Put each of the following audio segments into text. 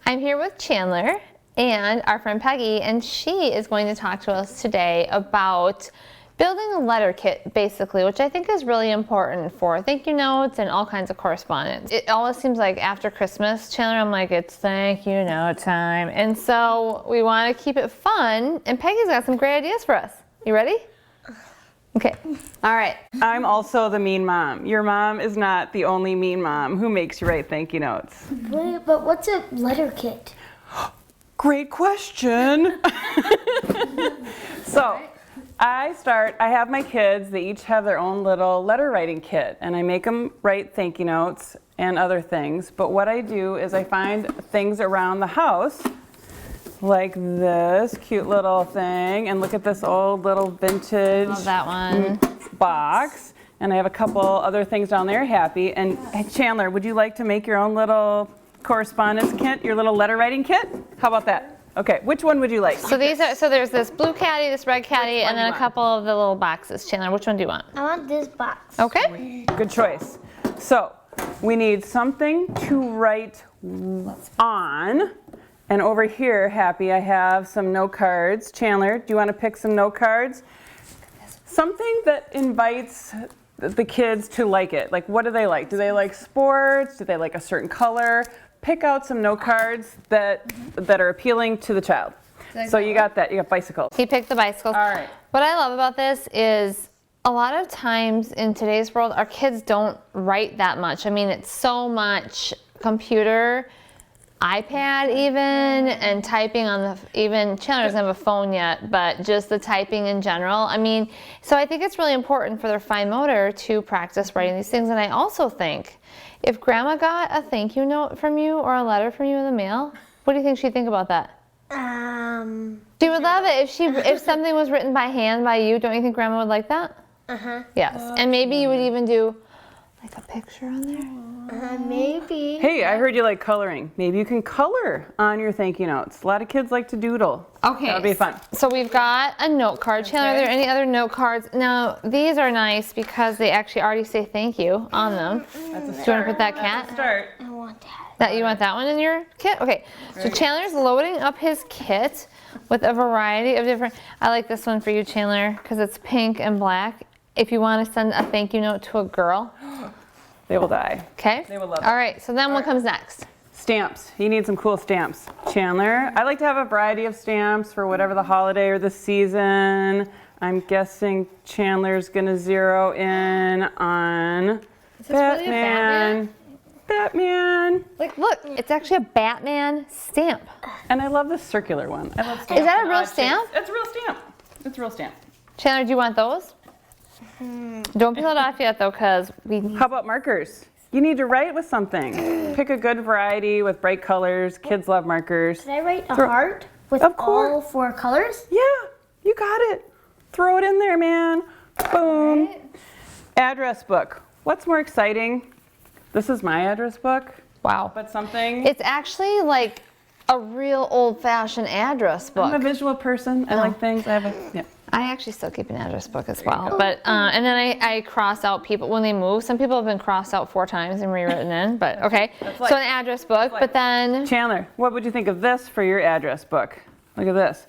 I'm here with Chandler and our friend Peggy, and she is going to talk to us today about building a letter kit, basically, which I think is really important for thank you notes and all kinds of correspondence. It always seems like after Christmas, Chandler, I'm like, it's thank you note time. And so we want to keep it fun, and Peggy's got some great ideas for us. You ready? Okay. All right. I'm also the mean mom. Your mom is not the only mean mom who makes you write thank you notes. Wait, but what's a letter kit? Great question. So I have my kids, they each have their own little letter writing kit, and I make them write thank you notes and other things. But what I do is I find things around the house, like this cute little thing, and look at this old little vintage Love that one. box. And I have a couple other things down there, happy. And hey, Chandler, would you like to make your own little correspondence kit, your little letter writing kit? How about that? Okay, which one would you like? So there's this blue caddy, this red caddy, and then a couple of the little boxes. Chandler, which one do you want? I want this box. Okay. Good choice. So we need something to write on. And over here, Happy, I have some note cards. Chandler, do you want to pick some note cards? Something that invites the kids to like it. Like, what do they like? Do they like sports? Do they like a certain color? Pick out some note cards that are appealing to the child. So you got that. You got bicycles. He picked the bicycles. All right. What I love about this is a lot of times in today's world, our kids don't write that much. I mean, it's so much computer, iPad even, and typing on the, even Chandler doesn't have a phone yet, but just the typing in general. I mean, so I think it's really important for their fine motor to practice writing these things. And I also think if Grandma got a thank you note from you or a letter from you in the mail, what do you think she'd think about that? She would love it if something was written by hand by you. Don't you think Grandma would like that? Yes. And maybe you would even do like a picture on there. Maybe. Hey, I heard you like coloring. Maybe you can color on your thank you notes. A lot of kids like to doodle. Okay. That would be fun. So we've got a note card. Chandler, are there any other note cards? Now, these are nice because they actually already say thank you on them. That's a Do you want start. to put that cat? Start. I want that. You want that one in your kit? Okay. So Chandler's loading up his kit with a variety of different. I like this one for you, Chandler, because it's pink and black. If you want to send a thank you note to a girl. They will die. Okay. They will love it. All right. So then what comes next? Stamps. You need some cool stamps. Chandler, I like to have a variety of stamps for whatever the holiday or the season. I'm guessing Chandler's gonna zero in on Is this really a Batman? Batman. Like, look, it's actually a Batman stamp. And I love the circular one. I love stamps. Is that a in real odd stamp? shapes. It's a real stamp. It's a real stamp. Chandler, do you want those? Don't peel it off yet, though, because we need. How about markers? You need to write with something. Pick a good variety with bright colors. Kids love markers. Did I write a heart with Of course. all 4 colors? Yeah, you got it. Throw it in there, man. Boom. Right. Address book. What's more exciting? This is my address book, Wow. but something. It's actually like a real old-fashioned address book. I'm a visual person. I like things. I have a, yeah. I actually still keep an address book as well. But and then I cross out people when they move. Some people have been crossed out 4 times and rewritten in, but okay. like- So an address book, but then Chandler, what would you think of this for your address book? Look at this.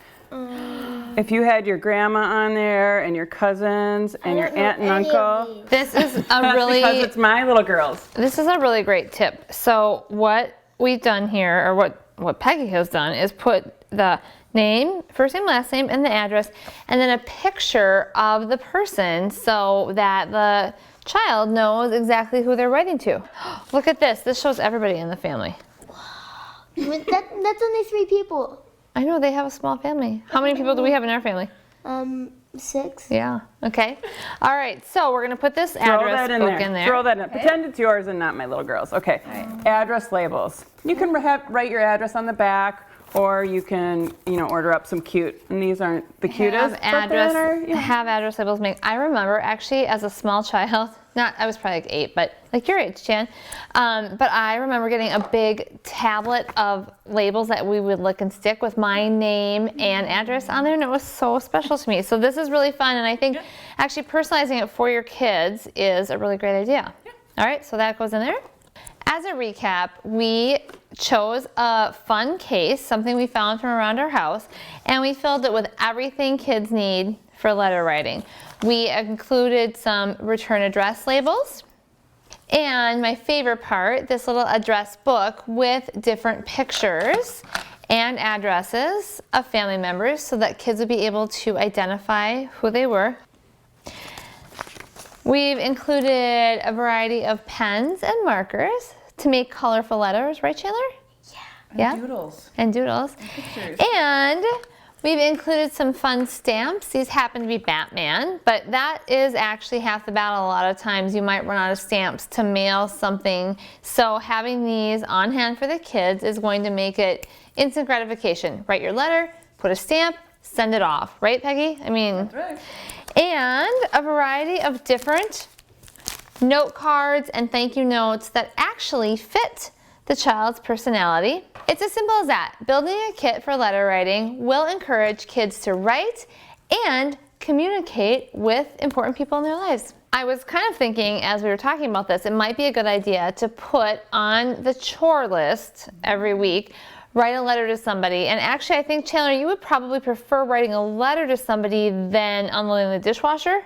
If you had your grandma on there and your cousins and your don't know aunt and any of uncle. this is a That's really because it's my little girls. this is a really great tip. So what we've done here, or what Peggy has done, is put the name, first name, last name, and the address, and then a picture of the person so that the child knows exactly who they're writing to. Look at this. This shows everybody in the family. That's only 3 people. I know they have a small family. How many people do we have in our family? 6. Yeah. Okay. All right. So we're gonna put this Throw address that in book there. in there. Throw that in. Pretend it's yours and not my little girls. Okay. Address labels. You can write your address on the back, or you can, order up some cute. And these aren't the cutest. Have address labels made. I remember actually as a small child. I was probably like 8, but like your age, Jan. But I remember getting a big tablet of labels that we would lick and stick with my name and address on there, and it was so special to me. So this is really fun, and I think actually personalizing it for your kids is a really great idea. Yeah. All right, so that goes in there. As a recap, we chose a fun case, something we found from around our house, and we filled it with everything kids need for letter writing. We included some return address labels, and my favorite part, this little address book with different pictures and addresses of family members so that kids would be able to identify who they were. We've included a variety of pens and markers to make colorful letters, right, Chandler? And doodles. And doodles. And pictures. And we've included some fun stamps. These happen to be Batman, but that is actually half the battle. A lot of times you might run out of stamps to mail something. So having these on hand for the kids is going to make it instant gratification. Write your letter, put a stamp, send it off. Right, Peggy? I mean, That's right. and a variety of different note cards and thank you notes that actually fit the child's personality. It's as simple as that. Building a kit for letter writing will encourage kids to write and communicate with important people in their lives. I was kind of thinking as we were talking about this, it might be a good idea to put on the chore list every week, write a letter to somebody. And actually, I think, Chandler, you would probably prefer writing a letter to somebody than unloading the dishwasher.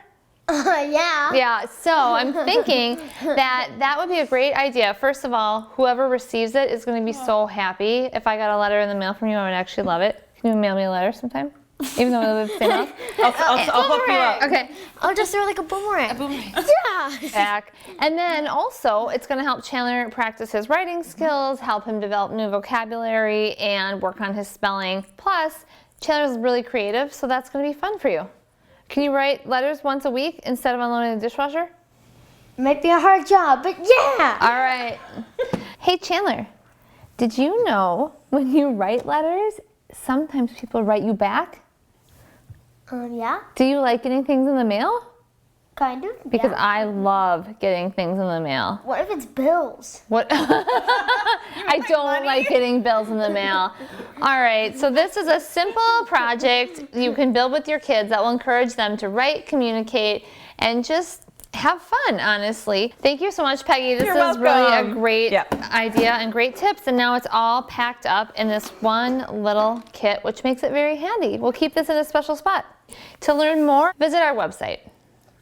Yeah. Yeah, so I'm thinking that would be a great idea. First of all, whoever receives it is going to be so happy. If I got a letter in the mail from you, I would actually love it. Can you mail me a letter sometime? Even though we live in the same house? I'll hook you up. Okay. I'll just throw like a boomerang. Yeah. Back. And then also, it's going to help Chandler practice his writing skills, help him develop new vocabulary, and work on his spelling. Plus, Chandler's really creative, so that's going to be fun for you. Can you write letters once a week instead of unloading the dishwasher? Might be a hard job, but yeah. All right. Hey, Chandler, did you know when you write letters, sometimes people write you back? Yeah. Do you like getting things in the mail? Kind of. Because yeah. I love getting things in the mail. What if it's bills? What? I don't like getting bills in the mail. All right, so this is a simple project you can build with your kids that will encourage them to write, communicate, and just have fun, honestly. Thank you so much, Peggy. This You're is really a welcome. great Yep. idea and great tips, and now it's all packed up in this one little kit, which makes it very handy. We'll keep this in a special spot. To learn more, visit our website.